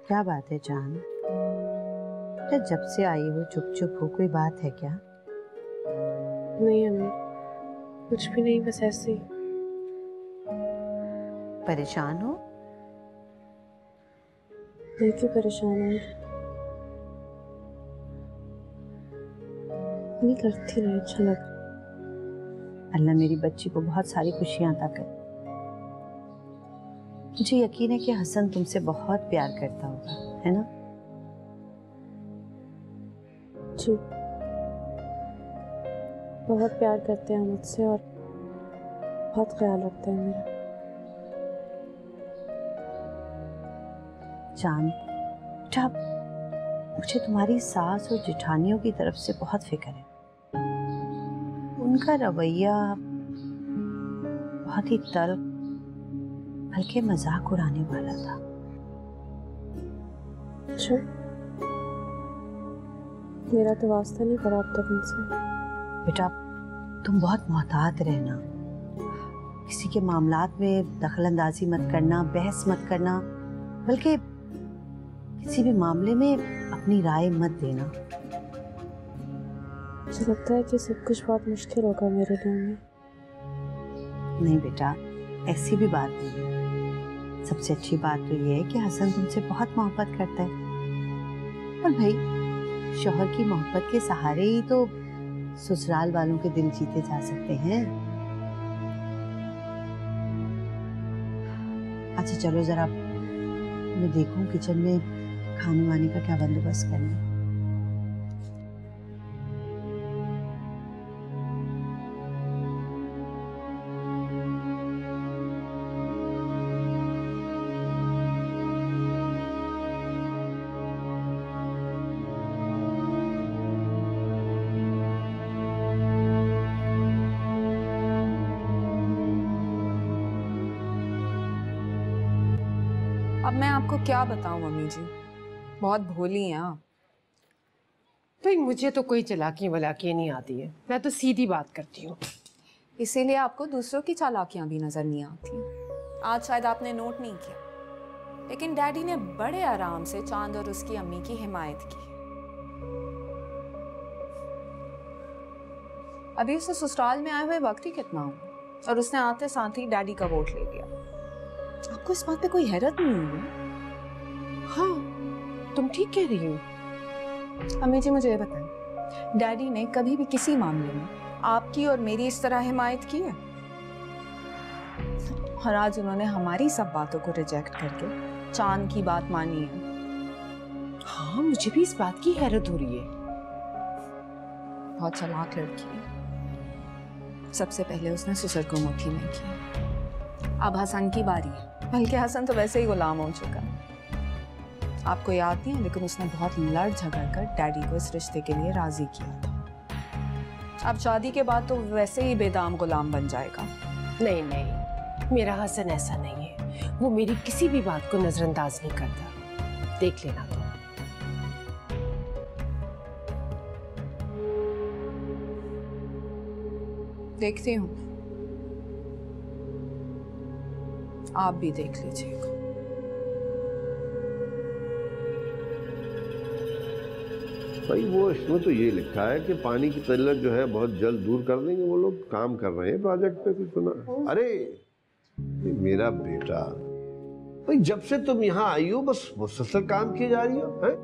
क्या बात है जान? क्या जब से आई हो चुप चुप हो, कोई बात है क्या? नहीं अम्मी, कुछ भी नहीं, बस ऐसे ही। परेशान हो? मैं क्यों परेशान हूँ? नहीं करती रहे, अच्छा लग। अल्लाह मेरी बच्ची को बहुत सारी खुशियां अता करे। मुझे यकीन है कि हसन तुमसे बहुत प्यार करता होगा, है ना? जी, बहुत प्यार करते हैं मुझसे और बहुत ख्याल रखते हैं मेरा। जान बेटा, मुझे तुम्हारी सास और जेठानियों की तरफ से बहुत फिक्र है। उनका रवैया बहुत ही तल्ख, बल्कि मजाक उड़ाने वाला था। अच्छा, मेरा तो वास्ता नहीं पड़ा अब तक उनसे। बेटा तुम बहुत मोहतात रहना, किसी के मामलात में दखल अंदाजी मत करना, बहस मत करना, बल्कि किसी भी मामले में अपनी राय मत देना। मुझे लगता है कि सब कुछ बहुत मुश्किल होगा मेरे लिए में। नहीं बेटा, ऐसी भी बात नहीं है। सबसे अच्छी बात तो ये है कि हसन तुमसे बहुत मोहब्बत करता है। और भाई, शौहर की मोहब्बत के सहारे ही तो ससुराल वालों के दिल जीते जा सकते हैं। अच्छा चलो जरा मैं देखूं किचन में खाने वाने का क्या बंदोबस्त करना है। अब मैं आपको क्या बताऊं मम्मी जी, बहुत भोली हैं आप। भाई मुझे तो कोई चालाकी वलाकी नहीं आती है, मैं तो सीधी बात करती हूँ। इसीलिए आपको दूसरों की चालाकियां भी नजर नहीं आती। आज शायद आपने नोट नहीं किया, लेकिन डैडी ने बड़े आराम से चांद और उसकी अम्मी की हिमायत की। अभी उसे ससुराल में आए हुए वक्त ही कितना हुआ और उसने आते साथ ही डैडी का वोट ले लिया। आपको इस बात पे कोई हैरत नहीं हुई है? हाँ, तुम ठीक कह रही हो। अम्मी जी मुझे ये बताएं, डैडी ने कभी भी किसी मामले में आपकी और मेरी इस तरह हिमायत की है? और आज उन्होंने हमारी सब बातों को रिजेक्ट करके चांद की बात मानी है। हाँ, मुझे भी इस बात की हैरत हो रही है। बहुत चालाक लड़की है। सबसे पहले उसने ससुर को मुट्ठी में किया, अब हसन की बारी है। बल्कि हसन तो वैसे ही गुलाम हो चुका है। आपको याद नहीं है, लेकिन उसने बहुत लड़ झगड़ कर डैडी को इस रिश्ते के लिए राजी किया था। अब शादी के बाद तो वैसे ही बेदाम गुलाम बन जाएगा। नहीं नहीं, मेरा हसन ऐसा नहीं है। वो मेरी किसी भी बात को नजरअंदाज नहीं करता, देख लेना तो। देखती हूँ, आप भी देख लीजिएगा। भाई वो इसमें तो ये लिखा है कि पानी की किल्लत जो है बहुत जल्द दूर कर देंगे। वो लोग काम कर रहे हैं प्रोजेक्ट पे, कुछ सुना? अरे मेरा बेटा, भाई जब से तुम यहाँ आई हो बस मुसलसल काम किए जा रही हो हैं?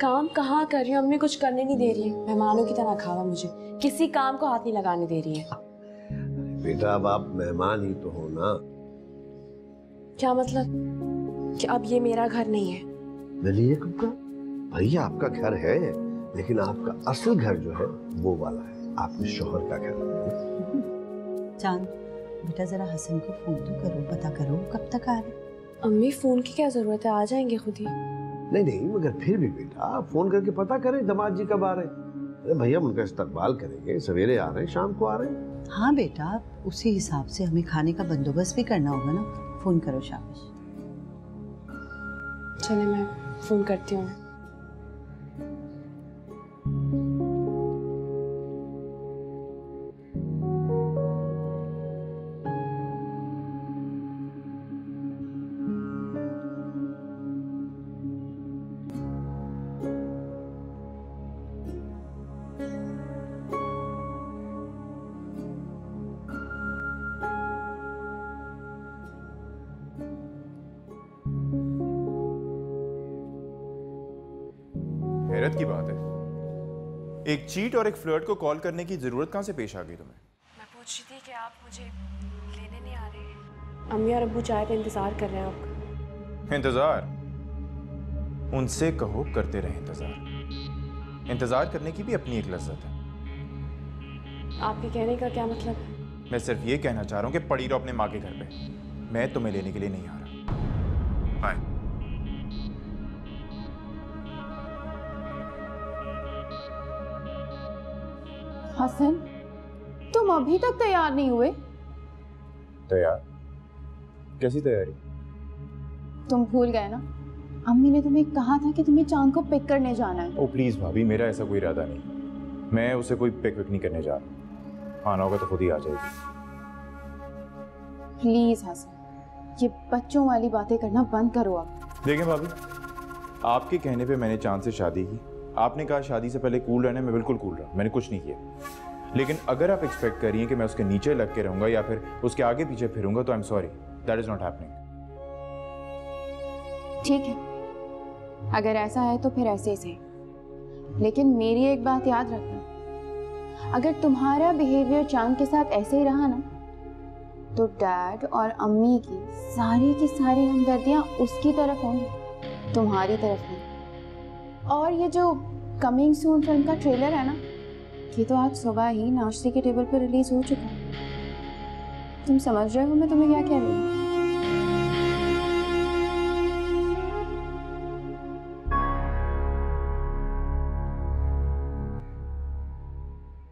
काम कहाँ कर रही हूँ अम्मी, कुछ करने नहीं दे रही है। मेहमानों की तरह खावा मुझे, किसी काम को हाथ नहीं लगाने दे रही है। बेटा अब आप मेहमान ही तो हो ना। क्या मतलब कि अब ये मेरा घर नहीं है? दलील का भैया आपका घर है, लेकिन आपका असल घर जो है वो वाला है, आपके शौहर का घर। चांद बेटा जरा हसन को फोन तो करो, पता करो कब तक आ रहे। अम्मी फोन की क्या जरूरत है, आ जाएंगे खुद ही। नहीं नहीं, मगर फिर भी बेटा आप फोन करके पता करें दामाद जी कब आ रहे हैं। अरे भैया उनका इस्तकबाल करेंगे, सवेरे आ रहे हैं शाम को आ रहे हैं। हाँ बेटा, उसी हिसाब से हमें खाने का बंदोबस्त भी करना होगा ना। फोन करो, शाबाश। चले मैं फोन करती हूँ। हैरत की बात है, एक चीट और एक फ्लर्ट को कॉल करने की जरूरत कहाँ से पेश आ गई तुम्हें? मैं पूछ रही थी कि आप मुझे लेने नहीं आ रहे। अम्मी और अब्बू चाय पे इंतजार कर रहे हैं आपका। इंतजार? उनसे कहो करते रहे इंतजार। इंतजार करने की भी अपनी एक लज्जत है। आपके कहने का क्या मतलब है? मैं सिर्फ ये कहना चाह रहा हूँ कि पड़ी रहो अपने माँ के घर पे। मैं तुम्हें लेने के लिए नहीं आ रहा। बाय। हसन, तुम अभी तक तैयार नहीं हुए? तैयार? कैसी तैयारी? तुम भूल गए ना, अम्मी ने तुम्हें कहा था कि तुम्हें चांद को पिक करने जाना है। ओ प्लीज भाभी, मेरा ऐसा कोई इरादा नहीं। मैं उसे कोई पिक विक नहीं करने जा रहा। आना होगा तो खुद ही आ जाएगी। प्लीज हसन, ये बच्चों वाली बातें करना बंद करो अब। देखें भाभी, आपके कहने पे मैंने चांद से शादी की। आपने कहा शादी से पहले कूल रहना, मैं बिल्कुल कूल रहा, मैंने कुछ नहीं किया। लेकिन अगर आप एक्सपेक्ट कर रही हैं कि मैं उसके नीचे लग के रहूंगा या फिर उसके आगे पीछे फिरूंगा, तो I am sorry, that is not happening. ठीक है, अगर ऐसा है तो फिर ऐसे ही सही। लेकिन मेरी एक बात याद रखना, अगर तुम्हारा बिहेवियर चांद के साथ ऐसे ही रहा ना, तो डैड और अम्मी की सारी हमदर्दियां उसकी तरफ होंगी, तुम्हारी तरफ नहीं। और ये जो कमिंग सून फिल्म का ट्रेलर है ना, ये तो आज सुबह ही नाश्ते के टेबल पर रिलीज हो चुका है। तुम समझ रहे हो मैं तुम्हें क्या कह रही हूँ?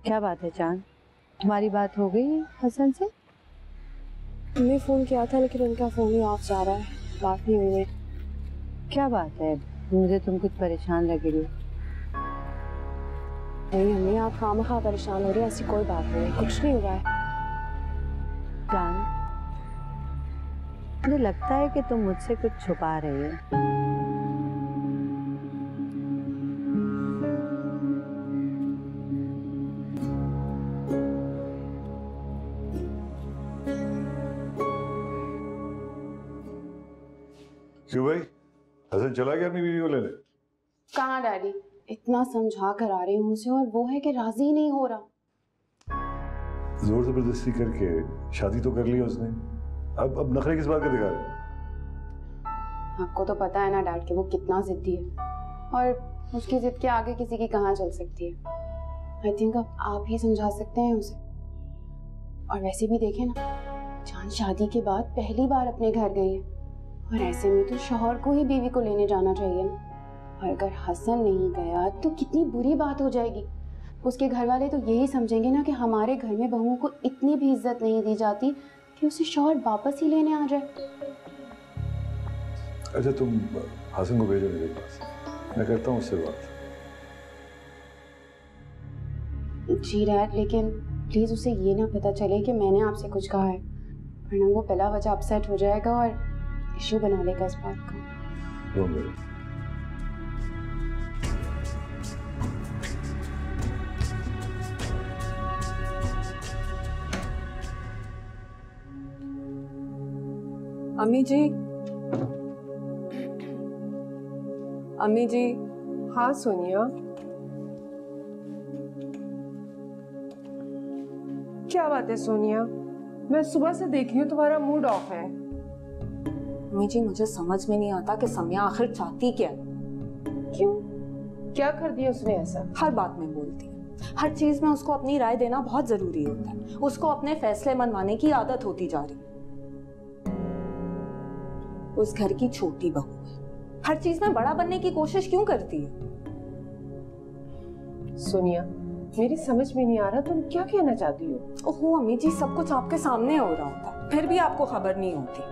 क्या बात है चांद, तुम्हारी बात हो गई हसन से? हमने फ़ोन किया था लेकिन उनका फ़ोन ही ऑफ जा रहा है, बात नहीं हुई। क्या बात है, मुझे तुम कुछ परेशान लग रही हो। नहीं अम्मी, आप खामखा परेशान हो रही है, ऐसी कोई बात नहीं, कुछ नहीं हुआ है। चांद, मुझे लगता है कि तुम मुझसे कुछ छुपा रही हो। क्यों भाई, हसन चला गया अपनी बीवी को लेने? कहाँ डैडी, इतना समझा कर आ रही हूँ उसे और वो है कि राजी नहीं हो रहा। जोर जबरदस्ती करके शादी तो कर ली उसने, अब नखरे किस बात का दिखा रहे? आपको तो पता है ना डैड कि वो कितना जिद्दी है और उसकी जिद के आगे किसी की कहाँ चल सकती है। आई थिंक अब आप ही समझा सकते हैं उसे। और वैसे भी देखें ना, चांद शादी के बाद पहली बार अपने घर गई है और ऐसे में तो शौहर को ही बीवी को लेने जाना चाहिए ना। और अगर हसन नहीं गया तो कितनी बुरी बात हो जाएगी। उसके घर वाले तो यही समझेंगे ना कि हमारे घर में बहुओं को इतनी भी इज्जत नहीं दी जाती कि उसे शौहर वापस ही लेने आ जाए। अच्छा तुम हसन को भेजो मेरे पास, मैं करता हूँ उससे बात। जी डैड, लेकिन प्लीज उसे ये ना पता चले कि मैंने आपसे कुछ कहा है, वरना वो बिला वजह अपसेट हो जाएगा और इशू बना लेगा इस बात का। Don't worry. अम्मी जी, अम्मी जी। हाँ सोनिया, क्या बात है सोनिया? मैं सुबह से देख रही हूँ तुम्हारा मूड ऑफ है। अम्मी जी, मुझे समझ में नहीं आता कि सम्या आखिर चाहती क्या है। क्यों, क्या कर दिया उसने ऐसा? हर बात में बोलती है, हर चीज में उसको अपनी राय देना बहुत जरूरी होता है। उसको अपने फैसले मनवाने की आदत होती जा रही है। उस घर की छोटी बहू है, हर चीज में बड़ा बनने की कोशिश क्यों करती है? सोनिया, मेरी समझ में नहीं आ रहा तुम क्या कहना चाहती हो? ओहो अम्मी जी, सब कुछ आपके सामने हो रहा होता है, फिर भी आपको खबर नहीं होती।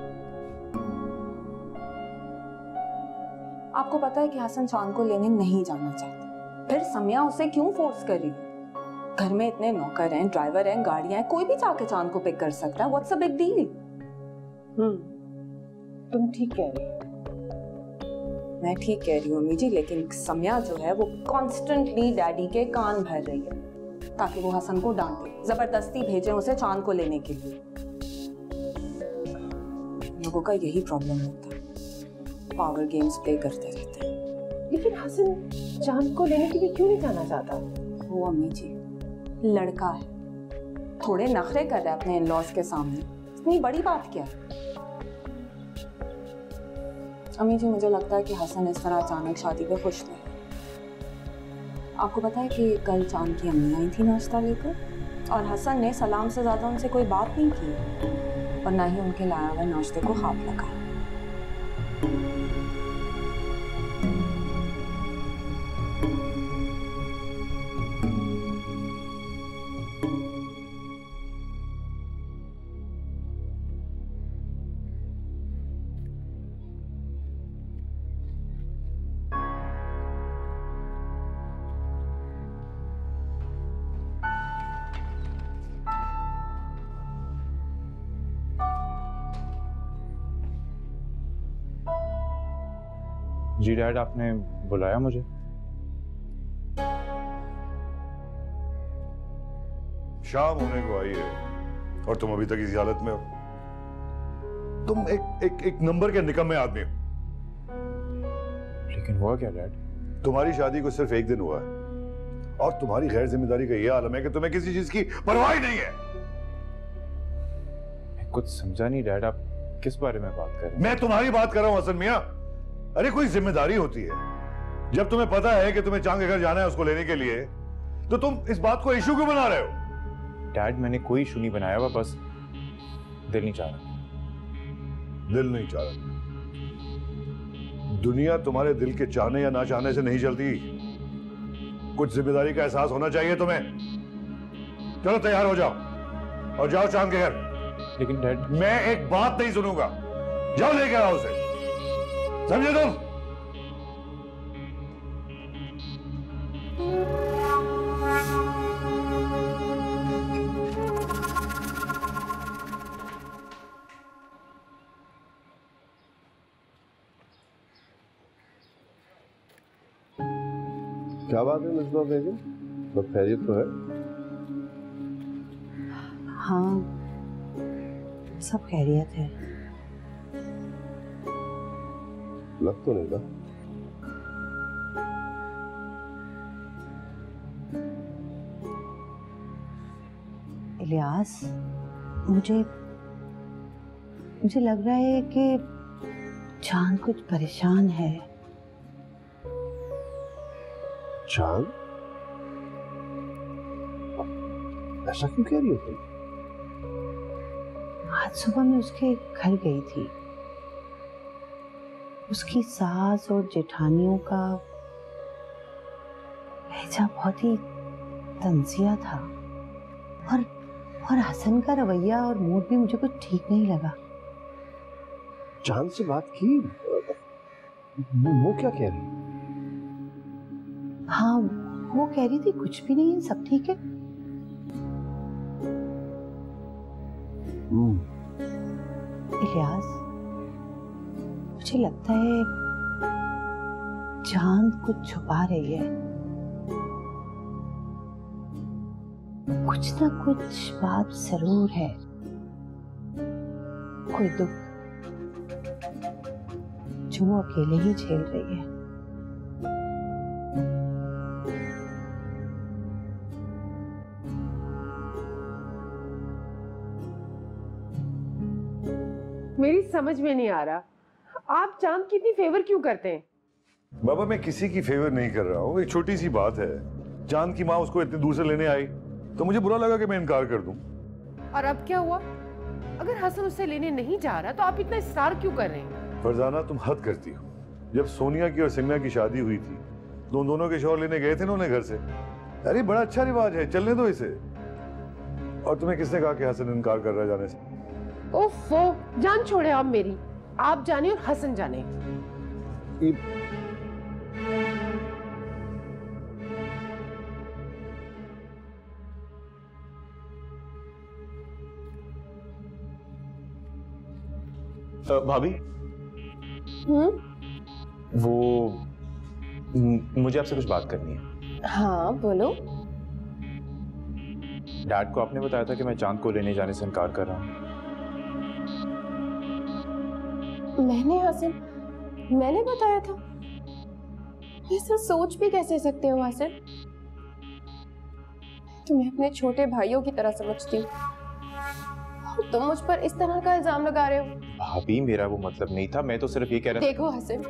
आपको पता है कि हसन चांद को लेने नहीं जाना चाहता, फिर सम्या उसे क्यों फोर्स कर रही है? घर में इतने नौकर हैं, ड्राइवर हैं, गाड़ियां हैं, कोई भी जाके चांद को पिक कर सकता है। What's a big deal? तुम ठीक कह रही हो। मैं ठीक कह रही हूँ अम्मी जी, लेकिन सम्या जो है वो कॉन्स्टेंटली डैडी के कान भर रही है ताकि वो हसन को डांटे, जबरदस्ती भेजे उसे चांद को लेने के लिए। लोगों का यही प्रॉब्लम होता है, पावर गेम्स प्ले करते रहते हैं। लेकिन हसन चांद को लेने के लिए क्यों नहीं जाना चाहता? वो अम्मी जी, लड़का है, थोड़े नखरे कर रहा है अपने इन-लॉज के सामने, इतनी बड़ी बात क्या है? अम्मी जी, मुझे लगता है कि हसन इस तरह अचानक शादी पे खुश नहीं। आपको पता है कि कल चांद की अम्मी आई थी नाश्ता लेकर, और हसन ने सलाम से ज़्यादा उनसे कोई बात नहीं की और ना ही उनके लाए हुए नाश्ते को हाथ लगाया। जी डैड, आपने बुलाया मुझे? शाम होने को आई है और तुम अभी तक इसी हालत में हो। तुम एक नंबर के निकम्मे आदमी हो। लेकिन हुआ क्या डैड? तुम्हारी शादी को सिर्फ एक दिन हुआ है और तुम्हारी गैर जिम्मेदारी का यह आलम है कि तुम्हें किसी चीज की परवाह ही नहीं है। मैं कुछ समझा नहीं डैड, आप किस बारे में बात कर रहे हैं? मैं तुम्हारी बात कर रहा हूं हसन मियां। अरे कोई जिम्मेदारी होती है। जब तुम्हें पता है कि तुम्हें चांद के घर जाना है उसको लेने के लिए, तो तुम इस बात को इशू क्यों बना रहे हो? डैड, मैंने कोई इशू नहीं बनाया हुआ, बस दिल नहीं चाह रहा। दिल नहीं चाह रहा? दुनिया तुम्हारे दिल के चाहने या ना चाहने से नहीं चलती। कुछ जिम्मेदारी का एहसास होना चाहिए तुम्हें। चलो तैयार हो जाओ और जाओ चांद के घर। लेकिन डैड, मैं एक बात नहीं सुनूंगा। जाओ लेके आओ उसे, समझे तुम? क्या बात है मिसबा बेगम, सब खैरियत तो है? हाँ, सब खैरियत है। लग तो नहीं था। इलियास, मुझे लग रहा है कि चांद कुछ परेशान है। चांद? ऐसा क्यों कह रही हो तुम? आज सुबह मैं उसके घर गई थी। उसकी सास और जेठानियों का लहजा बहुत ही तंजिया था, और हसन का रवैया और मूड भी मुझे कुछ ठीक नहीं लगा। चांद से बात की? वो क्या कह रही? हाँ, वो कह रही थी कुछ भी नहीं है, सब ठीक है। इलियास, मुझे लगता है चांद कुछ छुपा रही है। कुछ ना कुछ बात जरूर है, कोई दुख जो वो अकेले ही झेल रही है। मेरी समझ में नहीं आ रहा, आप चांद की इतनी फेवर क्यों करते हैं? बाबा, मैं किसी की फेवर नहीं कर रहा हूँ। एक छोटी सी बात है। चांद की माँ उसको इतनी दूर से लेने आई तो मुझे बुरा लगा कि मैं इनकार कर दूं। और अब क्या हुआ? अगर हसन उससे लेने नहीं जा रहा तो आप इतना इस्रार क्यों कर रहे हैं? फरजाना, तुम हद करती हो। जब सोनिया की और सिंगना की शादी हुई थी तो दोनों के शौहर लेने गए थे ना उन्हें घर से। अरे बड़ा अच्छा रिवाज है, चलने दो इसे। और तुम्हें किसने कहा कि हसन इनकार कर रहा है जाने से? ओफो, जान छोड़े आप मेरी। आप जाने और हसन जाने। भाभी, वो मुझे आपसे कुछ बात करनी है। हाँ बोलो। डैड को आपने बताया था कि मैं चांद को लेने जाने से इनकार कर रहा हूँ। मैंने हसन, मैंने बताया था? ऐसा सोच भी कैसे सकते हो हसन? तुम्हें अपने छोटे भाइयों की तरह समझती हूँ, तुम मुझ पर इस तरह का इल्जाम लगा रहे हो। भाभी मेरा वो मतलब नहीं था, मैं तो सिर्फ ये कह रहा देखो हसन,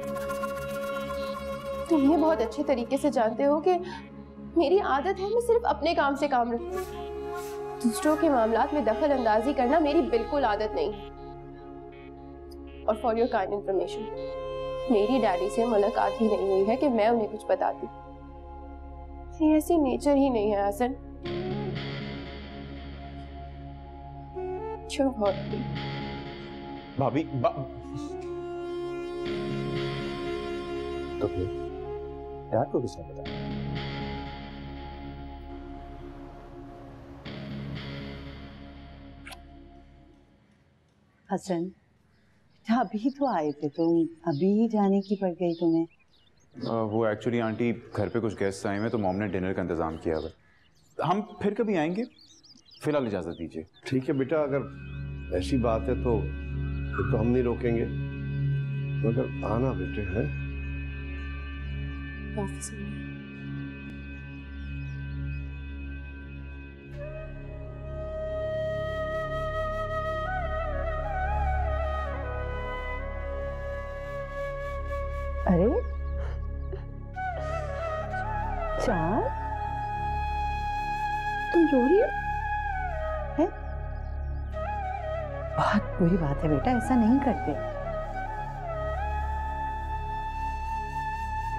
तुम ये बहुत अच्छे तरीके से जानते हो कि मेरी आदत है मैं सिर्फ अपने काम से काम रखती हूँ। दूसरों के मामलात में दखल अंदाजी करना मेरी बिल्कुल आदत नहीं है। और फॉर योर काइंड इंफॉर्मेशन, मेरी डैडी से मुलाकात ही नहीं हुई है कि मैं उन्हें कुछ बताती। ये ऐसी नेचर ही नहीं है हसन। चुप हो भाभी तो फिर डैड को किसने बताया? हसन, अभी तो आए थे तुम, अभी ही जाने की पड़ गई तुम्हें। वो एक्चुअली आंटी घर पे कुछ गेस्ट आए हैं तो मॉम ने डिनर का इंतजाम किया हुआ है। हम फिर कभी आएंगे, फिलहाल इजाजत दीजिए। ठीक है बेटा, अगर ऐसी बात है तो फिर तो हम नहीं रोकेंगे, मगर आना बेटे है। अरे चार, तुम रो रही हो? है? बहुत बुरी बात है बेटा, ऐसा नहीं करते।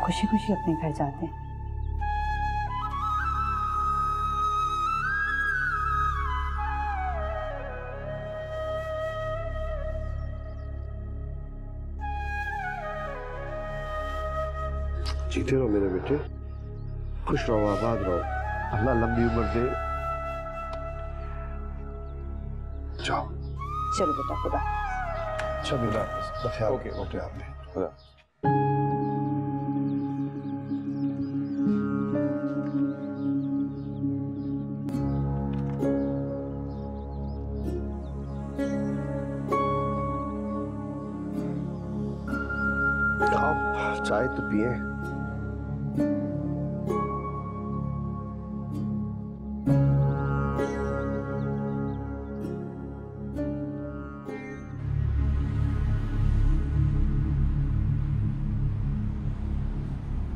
खुशी खुशी अपने घर जाते हैं। जीते रहो मेरे बेटे, खुश रहो, आबाद रहो, अल्लाह लंबी उम्र दे। जाओ। चलो बेटा, खुदा। अच्छा बेटा, ख्याल रखो बेटे आपने। खुदा। आओ चाय तो पिए।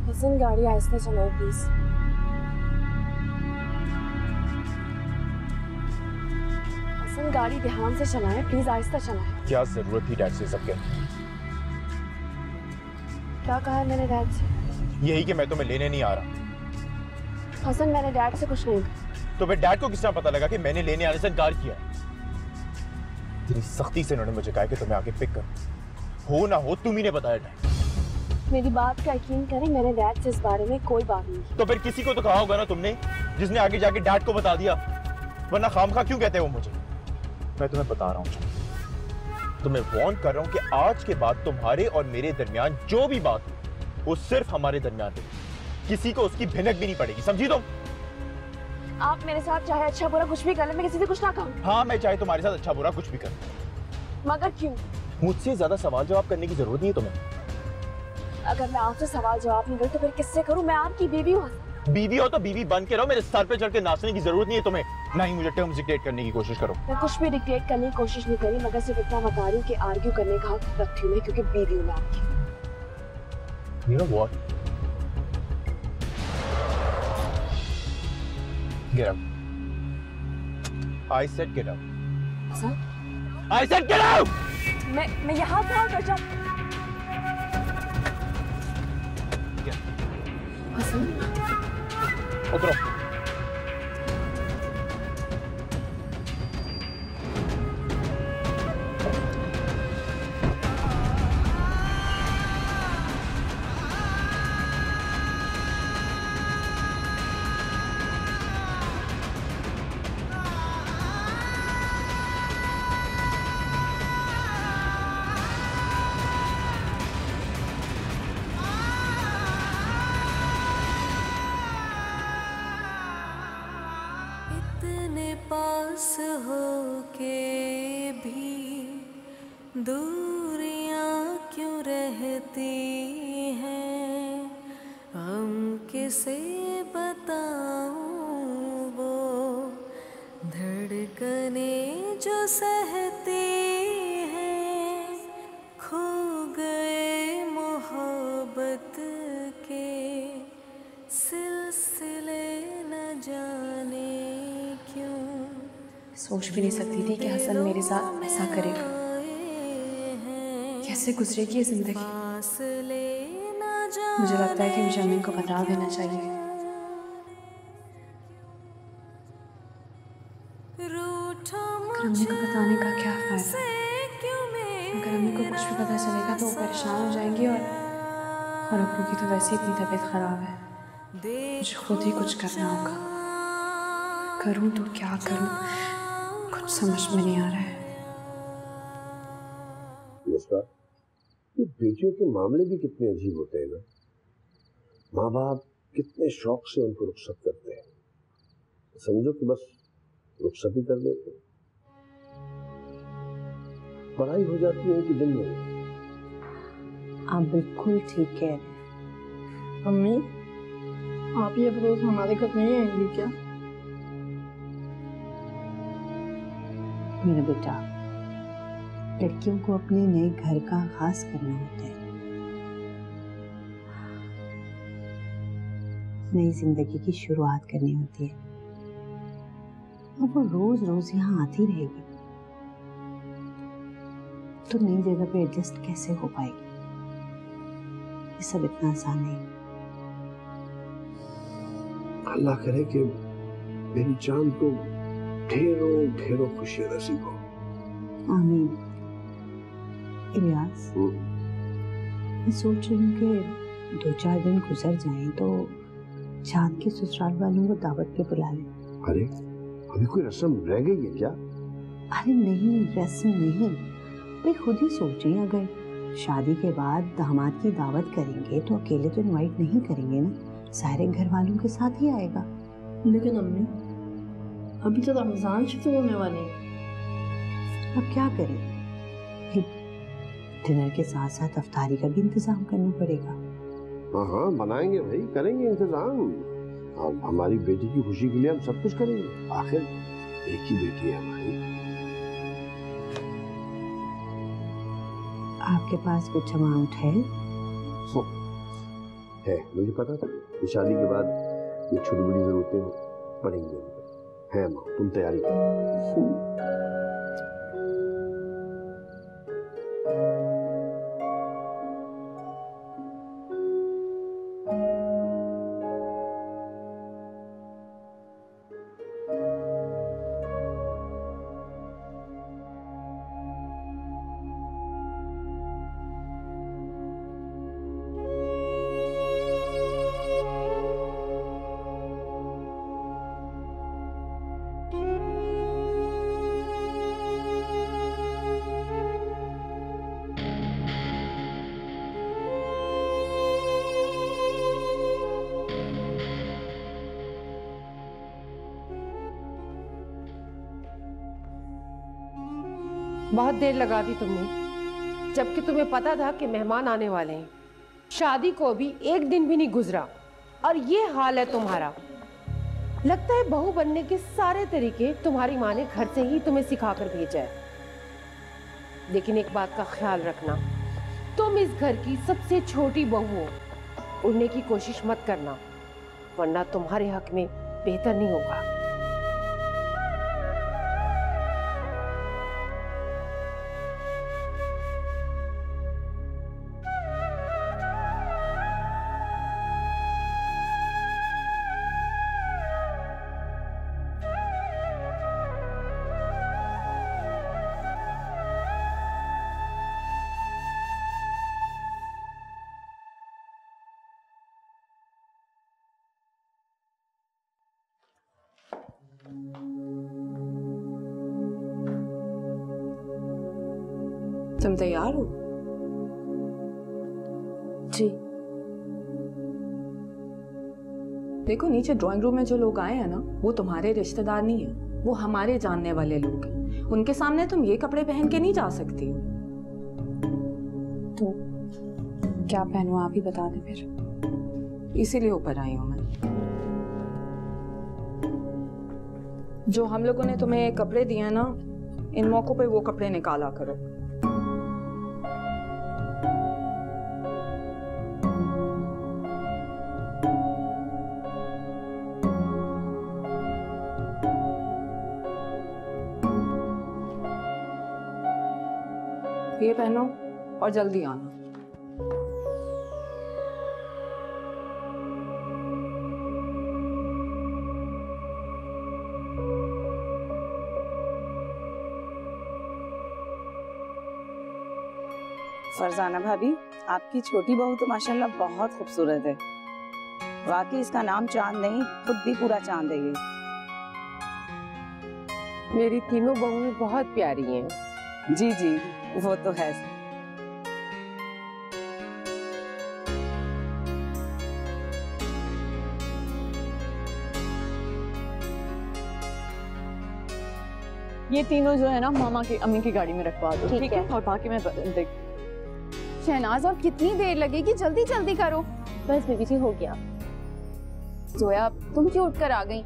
हसन, गाड़ी आहिस्ता चलाओ प्लीज। हसन, गाड़ी ध्यान से चलाएं प्लीज, आहिस्ता चलाएं। क्या जरूरत थी डैड से सबके? क्या कहा है मैंने डैड से? यही कि मैं तुम्हें लेने नहीं आ रहा। हसन, मैंने डैड से कुछ नहीं कहा। तो फिर डैड को किस तरह पता लगा कि मैंने लेने आने से इनकार किया? इतनी सख्ती से उन्होंने मुझे कहा कि तुम्हें आके पिक कर हो ना हो तुम ही ने बताया डैड। मेरी बात का यकीन करें, मैंने डैड से इस बारे में कोई बात नहीं की। तो फिर किसी को तो कहा होगा ना तुमने, जिसने आगे जाके डैड को बता दिया, वरना खामखा क्यों कहते हो मुझे? मैं तुम्हें बता रहा हूँ, तुम्हें वार्न कर रहा हूँ कि आज के बाद तुम्हारे और मेरे दरमियान जो भी बात हो वो सिर्फ हमारे दरमियान है, किसी को उसकी भिनक भी नहीं पड़ेगी, समझी तुम? आप मेरे साथ चाहे अच्छा बुरा कुछ भी कर ले, मैं किसी से कुछ ना कहूँ। हाँ, मैं चाहे तुम्हारे साथ अच्छा बुरा कुछ भी कर, मगर क्यों? मुझसे ज्यादा सवाल जवाब करने की जरूरत नहीं है तुम्हें। अगर मैं आपसे सवाल जवाब नहीं करूँ तो फिर किससे करूँ? मैं आपकी बीवी हूँ। बीवी हो तो बीवी बन के रहो, मेरे सर पे चढ़ के नाचने की जरूरत नहीं है तुम्हें, ना ही मुझे टर्म्स डिक्टेट करने की कोशिश करो। मैं कुछ भी डिक्टेट करने की कोशिश नहीं करी, मगर सिर्फ इतना बता रही हूँ कि आर्ग्यू करने का हक रखती हूँ मैं, क्योंकि बीवी हूँ मैं आपकी। You know what? Get out. I said get out. Sir? I said get out. मैं यहाँ कहाँ कर जाऊँ? उतरो। पास हो के भी दूरियां क्यों रहती हैं, किसे बताऊं वो धड़कने जो सहती हैं खो गए मोहब्बत के सिलसिले न जाने क्यों। सोच भी नहीं सकती थी कि हसन मेरे साथ ऐसा करेगा। कैसे गुजरेगी ये जिंदगी। मुझे लगता है कि मुझे अम्मी को बता देना चाहिए। अगर अम्मी को बताने का क्या फायदा। अगर अम्मी को कुछ भी पता चलेगा तो वो परेशान हो जाएंगी और अब्बू की तो वैसे इतनी तबीयत खराब है। मुझे खुद ही कुछ करना होगा। करूं तो क्या करूं, कुछ समझ में नहीं आ रहा है। ये बेटियों के मामले भी कितने अजीब होते हैं ना। माँ बाप कितने शौक से उनको रुखसत करते हैं, समझो कि बस रुखसत ही कर देते हैं। पढ़ाई हो जाती है कि दिन में। आप बिल्कुल ठीक कह रहे हैं। अम्मी, आप ये रोज हमारे घर नहीं आएंगी क्या? मेरा बेटा, लड़कियों को अपने नए घर का आगाज करना होता है, नई जिंदगी की शुरुआत करनी होती है। अब वो रोज रोज यहाँ आती रहेगी तो नई जगह पे एडजस्ट कैसे हो पाएगी। ये सब इतना आसान नहीं। अल्लाह करे कि मेरी जान को ढेरों ढेरों खुशियां नसीब हो। आमीन। इलियास, मैं सोच रही हूँ कि 2-4 दिन गुजर जाएं तो चांद के ससुराल वालों को दावत पे बुला लें। अरे अभी कोई रस्म रह गई है क्या? अरे नहीं, रस्म नहीं, भाई खुद ही सोचें। अगर शादी के बाद दामाद की दावत करेंगे तो अकेले तो इनवाइट नहीं करेंगे ना, सारे घर वालों के साथ ही आएगा। लेकिन अम्मी, अभी तो रमजान शुरू होने वाले हैं। अब क्या करें, डिनर के साथ साथ अफ्तारी का भी इंतजाम करना पड़ेगा। हाँ हाँ बनाएंगे भाई, करेंगे इंतजाम। अब हमारी बेटी की खुशी के लिए हम सब कुछ करेंगे, आखिर एक ही बेटी है हमारी। आपके पास कुछ अमाउंट है? है, मुझे पता था कि शादी के बाद ये छोटी बड़ी जरूरतें पड़ेंगी। है माँ, तुम तैयारी करो। बहुत देर लगा दी तुमने, जबकि तुम्हें पता था कि मेहमान आने वाले हैं। शादी को भी एक दिन भी नहीं गुजरा और ये हाल है तुम्हारा। लगता है बहू बनने के सारे तरीके तुम्हारी माँ ने घर से ही तुम्हें सिखाकर भेजा है। लेकिन एक बात का ख्याल रखना, तुम इस घर की सबसे छोटी बहू हो। उड़ने की कोशिश मत करना, वरना तुम्हारे हक में बेहतर नहीं होगा। तुम तैयार हो? जी। देखो, नीचे ड्राइंग रूम में जो लोग आए हैं ना, वो तुम्हारे रिश्तेदार नहीं है, वो हमारे जानने वाले लोग हैं। उनके सामने तुम ये कपड़े पहन के नहीं जा सकती हो। तो क्या पहनूं, आप ही बता दें फिर। इसीलिए ऊपर आई हूँ मैं। जो हम लोगों ने तुम्हें कपड़े दिए ना, इन मौकों पे वो कपड़े निकाला करो। ये पहनो और जल्दी आना। फरजाना भाभी, आपकी छोटी बहू तो माशाल्लाह बहुत खूबसूरत है। वाकई इसका नाम चांद नहीं, खुद भी पूरा चांद है ये। मेरी तीनों बहुएं बहुत प्यारी हैं। जी जी, वो तो है। ये तीनों जो है ना मामा की अम्मी की गाड़ी में रखवा दो, ठीक है? और बाकी मैं देख। शहनाज, और कितनी देर लगेगी? जल्दी जल्दी करो। बस बेबी जी, हो गया। जोया, तुम क्यों उठकर आ गई?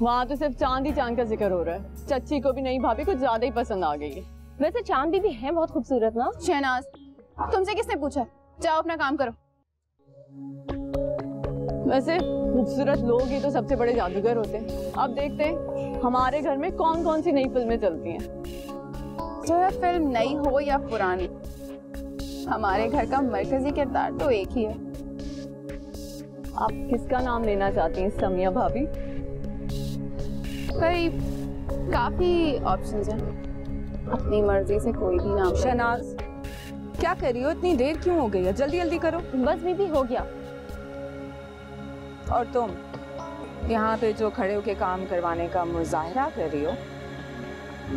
वहाँ तो सिर्फ चांद ही चांद का जिक्र हो रहा है। चच्ची को भी नहीं भाभी कुछ ज्यादा ही पसंद आ गई है। वैसे चांद बीबी है बहुत खूबसूरत ना। शहनाज, तुमसे किसने पूछा? जाओ अपना काम करो। वैसे खूबसूरत लोग ही तो सबसे बड़े जादूगर होते हैं। अब देखते हैं हमारे घर में कौन कौन सी नई फिल्में चलती हैं। जो फिल्म नई हो या पुरानी, हमारे घर का मरकजी किरदार तो एक ही है। आप किसका नाम लेना चाहती हैं समिया भाभी? भाई, काफी ऑप्शंस हैं, अपनी मर्जी से कोई भी नाम। शहनाज, क्या कर रही हो? इतनी देर क्यों हो गई है? जल्दी जल्दी करो। बस बीबी, हो गया। और तुम यहाँ पे जो खड़े होके काम करवाने का मुजाहरा कर रही हो,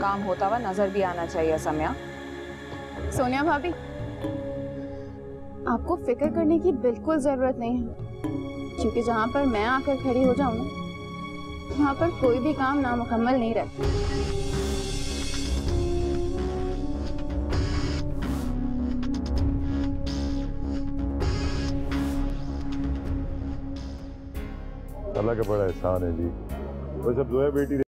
काम होता हुआ नजर भी आना चाहिए समिया। सोनिया भाभी, आपको फिक्र करने की बिल्कुल जरूरत नहीं है, क्योंकि जहाँ पर मैं आकर खड़ी हो जाऊँ ना, वहाँ पर कोई भी काम नामुकम्मल नहीं रहता। अल्लाह का बड़ा एहसान है जी। बस अब जोया बेटी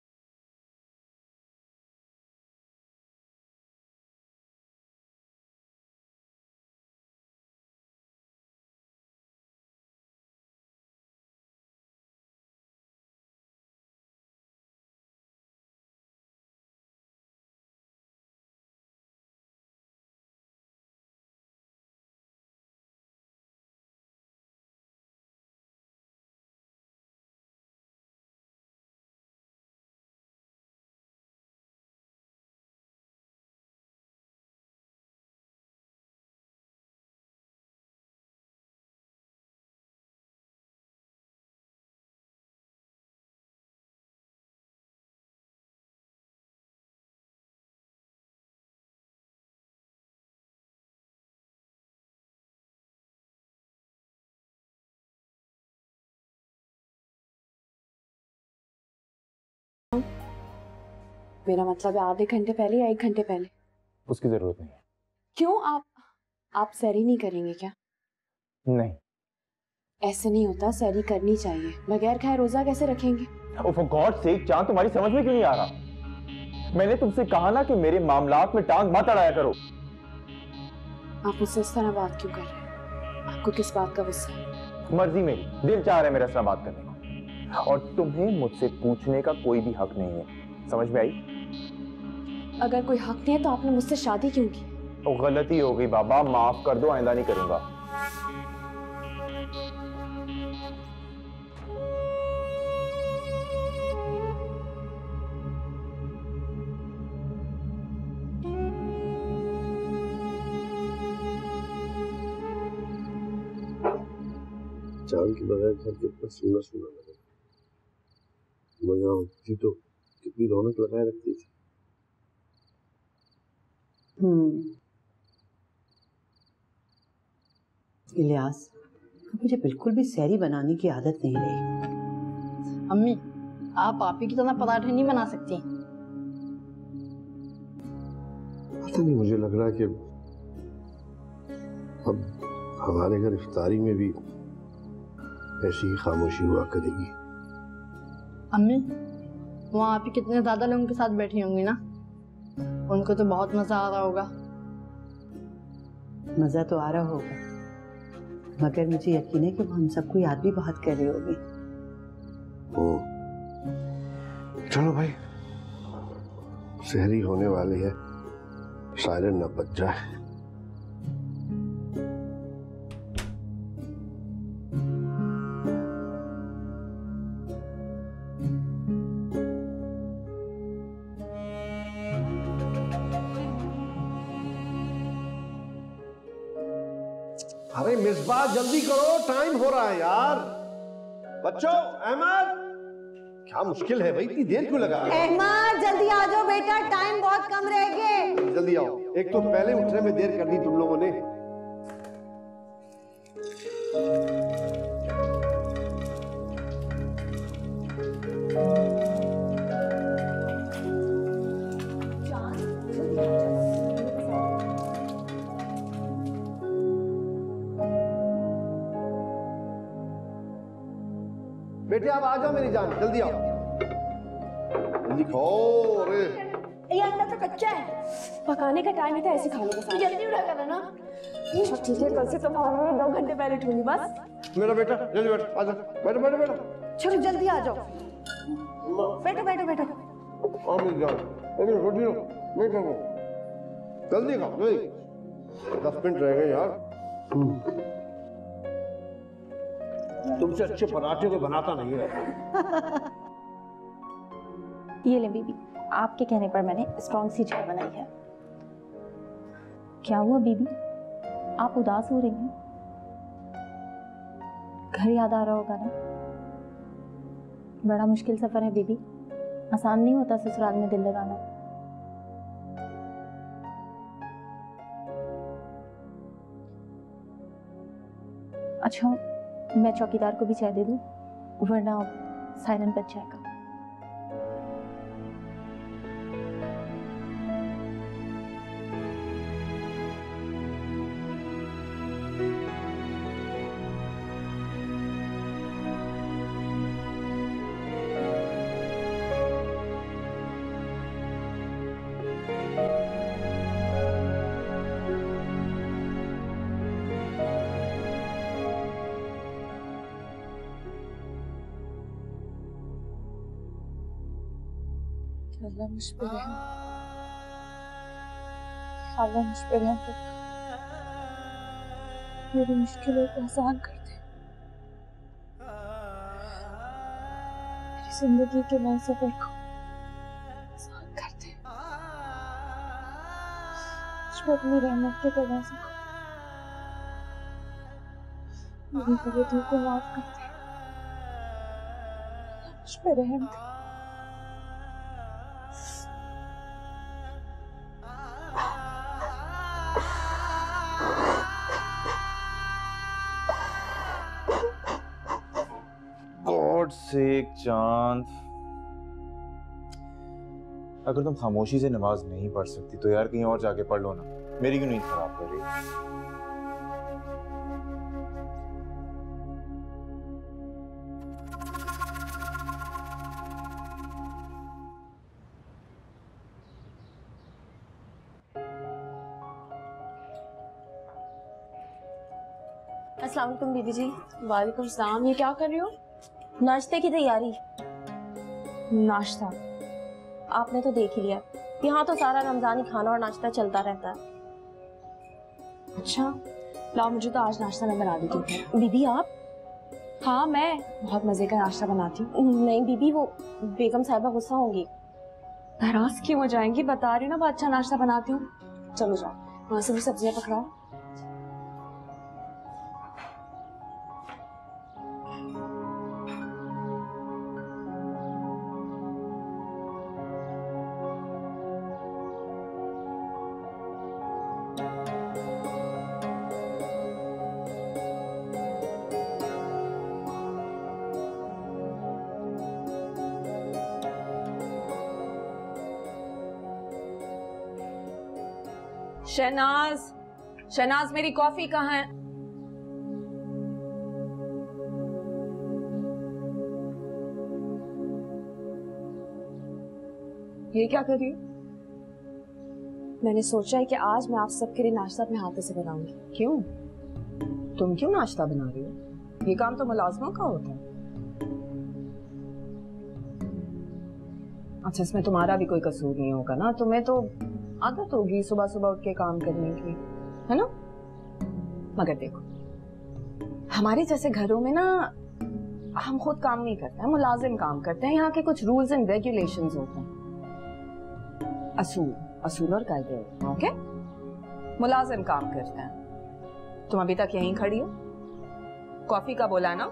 मेरा मतलब है आधे घंटे पहले या 1 घंटे पहले। उसकी जरूरत नहीं है। क्यों? आप सैरी नहीं करेंगे क्या? नहीं, ऐसे नहीं होता, सैरी करनी चाहिए। बगैर खाए रोजा कैसे रखेंगे? Oh, for God's sake, चांद तुम्हारी समझ में क्यों नहीं आ रहा? मैंने तुमसे कहा ना कि मेरे मामलात में टांग मत अड़ाया करो। आप मुझसे इस तरह बात क्यों कर रहे हैं? आपको किस बात का गुस्सा है? मर्जी मेरी, दिल चाह रहा है मेरा इस तरह बात करने को, और तुम्हें मुझसे पूछने का कोई भी हक नहीं है। समझ में आई? अगर कोई हक नहीं है तो आपने मुझसे शादी क्यों की? तो गलती हो गई बाबा, माफ कर दो, आइंदा नहीं करूंगा। चांद के बगैर घर कितना सुना सुना लगा। मैं यहाँ होती तो कितनी रौनक लगाए रखती थी। इलियास, मुझे बिल्कुल भी सैरी बनाने की आदत नहीं रही। अम्मी, आप पापी की तरह पराठे नहीं बना सकती। पता नहीं, मुझे लग रहा है कि अब हमारे घर इफ्तारी में भी ऐसी ही खामोशी हुआ करेगी। अम्मी, वहाँ आप ही कितने ज्यादा लोगों के साथ बैठी होंगी ना, उनको तो बहुत मजा आ रहा होगा। मजा तो आ रहा होगा, मगर मुझे यकीन है कि वो हम सबको याद भी बहुत कर रही होगी। चलो भाई, सहरी होने वाली है, सायरन न बज जाए। अरे मिसबा जल्दी करो, टाइम हो रहा है यार। बच्चों, अहमद, क्या मुश्किल है भाई, इतनी देर क्यों लगा? अहमद जल्दी आ जाओ बेटा, टाइम बहुत कम रह गए। जल्दी आओ, एक तो पहले उठने में देर कर दी तुम लोगों ने। बेटे आप आ जाओ मेरी जान, जल्दी आओ, जल्दी खाओ। अरे ये अंडा तो कच्चा है, पकाने का टाइम है तो ऐसे खा लो बस। जल्दी उड़ा कर ना। ठीक है, कल से तो मैं 2 घंटे पहले उठूंगी बस। मेरा बेटा जल्दी बैठ, आ जाओ, बैठो बैठो बैठो। चलो जल्दी आ जाओ, बैठो बैठो बैठो। आओ मेरी जान, अरे रोटी लो, मैं खाऊंगा। जल्दी खाओ, जल्दी, 10 मिनट रह गए यार। तुमसे अच्छे पराठे को बनाता नहीं है। ये ले बीबी, आपके कहने पर मैंने स्ट्रॉन्ग सी चाय बनाई है। क्या हुआ बीबी, आप उदास हो रही हैं? घर याद आ रहा होगा ना? बड़ा मुश्किल सफर है बीबी, आसान नहीं होता ससुराल में दिल लगाना। अच्छा, मैं चौकीदार को भी चाय दे दूं, वरना सायरन बच जाएगा। अल्लाह मुझ पे रहम, अल्लाह मुझ पे रहम कर, मेरी मुश्किलों को आसान कर दे, मेरी जिंदगी के नए सफर को आसान कर दे, मुझ पे अपनी रहमत के दरवाजे को, मेरी गलतियों को माफ कर दे, मुझ पे रहम कर। से एक चांद, अगर तुम खामोशी से नमाज नहीं पढ़ सकती तो यार कहीं और जाके पढ़ लो ना, मेरी क्यों नींद खराब कर रही है? अस्सलाम वालेकुम बीबी जी। वालेकुम सलाम, ये क्या कर रही हो? नाश्ते की तैयारी। नाश्ता? आपने तो देख ही लिया, यहाँ तो सारा रमजानी खाना और नाश्ता चलता रहता है। अच्छा, लाओ मुझे तो आज नाश्ता मैं बना देती हूँ। बीबी आप? हाँ, मैं बहुत मजे का नाश्ता बनाती हूँ। नहीं बीबी, वो बेगम साहिबा गुस्सा होंगी। नाराज क्यों हो जाएंगी? बता रही हूँ ना, बहुत अच्छा नाश्ता बनाती हूँ। चलो जाओ, वहां से भी सब्जियां पकड़ाओ। शहनाज, शहनाज मेरी कॉफी कहाँ है? ये क्या कर रही हो? मैंने सोचा है कि आज मैं आप सबके लिए नाश्ता अपने हाथों से बनाऊंगी। क्यों? तुम क्यों नाश्ता बना रही हो? ये काम तो मुलाजमों का होता है। अच्छा, इसमें तुम्हारा भी कोई कसूर नहीं होगा ना? तुम्हें तो आदत होगी सुबह सुबह उठ के काम करने की, है ना? मगर देखो, हमारे जैसे घरों में ना हम खुद काम नहीं करते हैं, मुलाजिम काम करते हैं। यहाँ के कुछ रूल्स एंड रेगुलेशंस होते हैं, असूल और कायदे होते हैं। ओके, मुलाजिम काम करते हैं। तुम अभी तक यहीं खड़ी हो? कॉफी का बोला ना?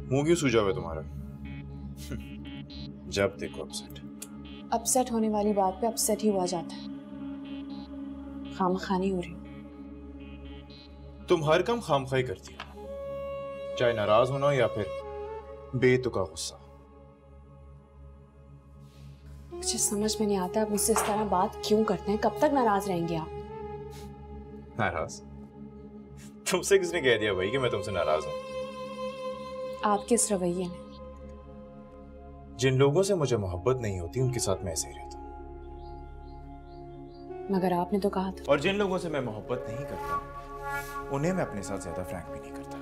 मुंह क्यों सूजा हुआ है तुम्हारा? जब देखो अपसेट होने वाली बात पे अपसेट ही हुआ जाता है। खामखानी हो रही हो। तुम हर काम खामखाई करती हो, चाहे नाराज होना या फिर बेतुका गुस्सा। मुझे समझ में नहीं आता आप मुझसे इस तरह बात क्यों करते हैं। कब तक नाराज रहेंगे आप? नाराज? तुमसे किसने कह दिया भाई कि मैं तुमसे नाराज हूं? आपके इस रवैये ने। जिन लोगों से मुझे मोहब्बत नहीं होती उनके साथ मैं ऐसे ही रहता हूं। मगर आपने तो कहा था। और जिन लोगों से मैं मोहब्बत नहीं करता उन्हें मैं अपने साथ ज्यादा फ्रैंक भी नहीं करता।